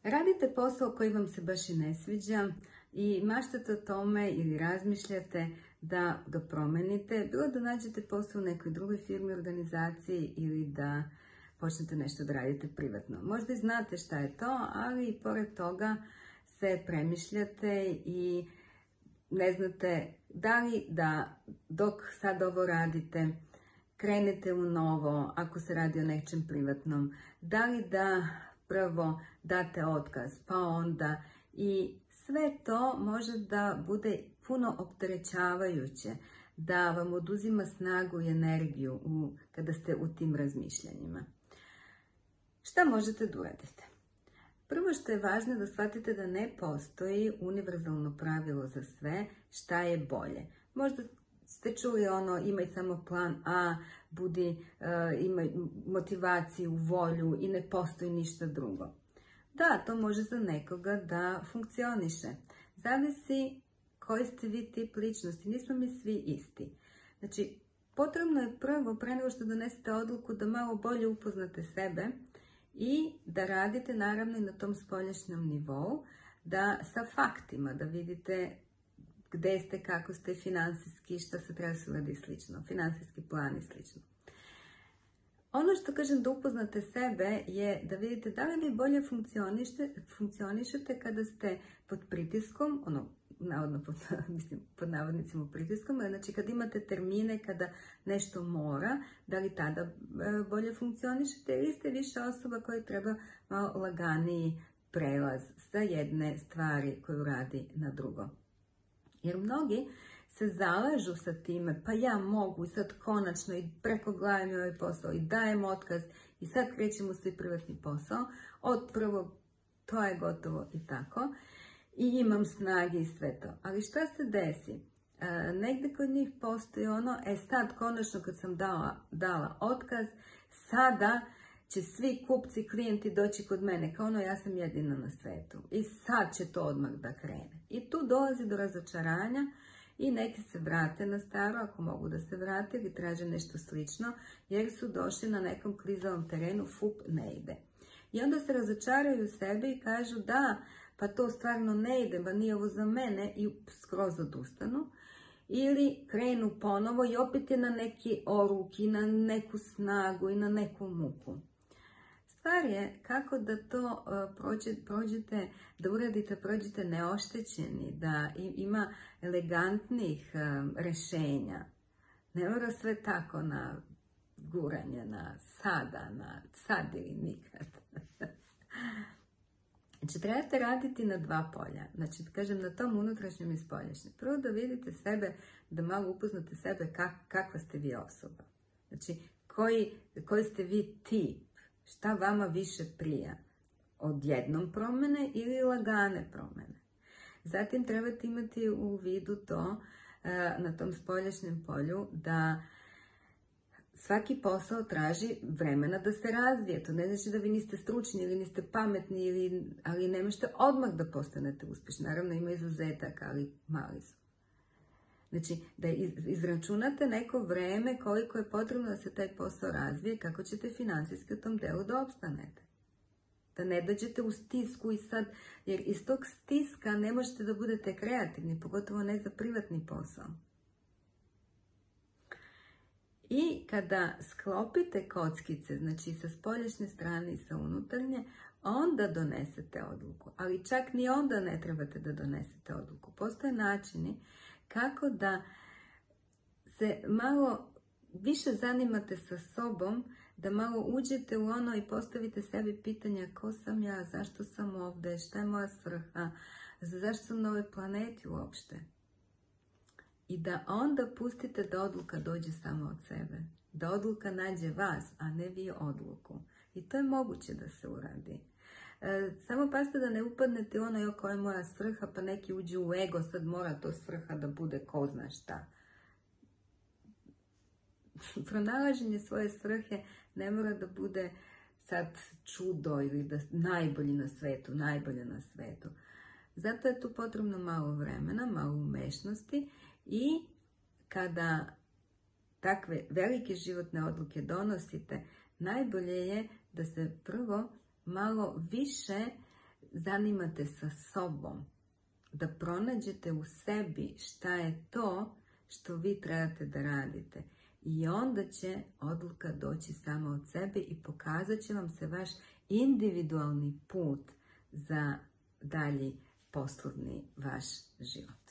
Radite posao koji vam se baš i ne sviđa i maštate o tome ili razmišljate da ga promenite, bilo da nađete posao u nekoj drugoj firmi, organizaciji ili da počnete nešto da radite privatno. Možda i znate šta je to, ali i pored toga se premišljate i ne znate da li da dok sad ovo radite, krenete u novo, ako se radi o nečem privatnom, da li da prvo date otkaz, pa onda i sve to može da bude puno opterećavajuće, da vam oduzima snagu i energiju kada ste u tim razmišljanjima. Šta možete da uradite? Prvo što je važno da shvatite da ne postoji univerzalno pravilo za sve šta je bolje. Možda ste čuli imaj samo plan A, imaj motivaciju, volju i ne postoji ništa drugo. Da, to može za nekoga da funkcioniše. Zavisi koji ste vi tip ličnosti, nismo mi svi isti. Znači, potrebno je prvo, pre nego što donesete odluku, da malo bolje upoznate sebe i da radite naravno i na tom spoljašnjem nivou, da sa faktima, da vidite gde ste, kako ste finansijski, šta se treba se uradi i slično, finansijski plan i slično. Ono što kažem da upoznate sebe je da vidite da li vi bolje funkcionišete kada ste pod pritiskom, navodno pod navodnicima pritiskom, znači kad imate termine, kada nešto mora, da li tada bolje funkcionišete ili ste više osoba koja treba malo laganiji prelaz sa jedne stvari koju radi na drugo. Jer mnogi se zalažu sa time, pa ja mogu sad konačno i preko glave mi ovaj posao i dajem otkaz i sad krećemo svi privatni posao, od prvog to je gotovo i tako i imam snage i sve to. Ali šta se desi? Negde kod njih postoji sad konačno kad sam dala otkaz, sada će svi kupci, klijenti doći kod mene, kao ja sam jedina na svetu i sad će to odmah da krene. I tu dolazi do razočaranja i neki se vrate na staro, ako mogu da se vrate ili traže nešto slično, jer su došli na nekom klizavom terenu, fup, ne ide. I onda se razočaraju u sebe i kažu da, pa to stvarno ne ide, ba nije ovo za mene i skroz odustanu. Ili krenu ponovo i opet je na neki oruk i na neku snagu i na neku muku. Stvar je kako da to prođete, da uradite, prođete neoštećeni, da ima elegantnih rešenja. Ne mora sve tako na guranje, na sada, na sad ili nikad. Znači, trebate raditi na dva polja. Znači, kažem, na tom unutrašnjem i spoljašnjem. Prvo da vidite sebe, da malo upoznate sebe kakva ste vi osoba. Znači, koji ste vi tip. Šta vama više prija? Odjednom promene ili lagane promene? Zatim trebate imati u vidu to, na tom spoljašnjem polju, da svaki posao traži vremena da se razvije. To ne znači da vi niste stručni ili niste pametni, ali ne možete odmah da postanete uspješni. Naravno ima izuzetaka, ali mali su. Znači, da izračunate neko vreme koliko je potrebno da se taj posao razvije, kako ćete financijski u tom delu da opstanete. Da ne dođete u stisku i sad, jer iz tog stiska ne možete da budete kreativni, pogotovo ne za privatni posao. I kada sklopite kockice, znači sa spoljašnje strane i sa unutarnje, onda donesete odluku. Ali čak ni onda ne trebate da donesete odluku. Postoje načini kako da se malo više zanimate sa sobom, da malo uđete u ono i postavite sebi pitanja ko sam ja, zašto sam ovdje, šta je moja svrha, zašto sam na ovoj planeti uopšte. I da onda pustite da odluka dođe samo od sebe. Da odluka nađe vas, a ne vi odluku. I to je moguće da se uradi. Samo pazite da ne upadnete u ono koja je moja svrha, pa neki uđu u ego, sad mora to svrha da bude ko zna šta. Pronalaženje svoje svrhe ne mora da bude sad čudo ili da najbolji na svetu, najbolje na svetu. Zato je tu potrebno malo vremena, malo umešnosti i kada takve velike životne odluke donosite, najbolje je da se prvo malo više zanimate sa sobom, da pronađete u sebi šta je to što vi trebate da radite. I onda će odluka doći sama od sebe i pokazat će vam se vaš individualni put za dalji poslovni vaš život.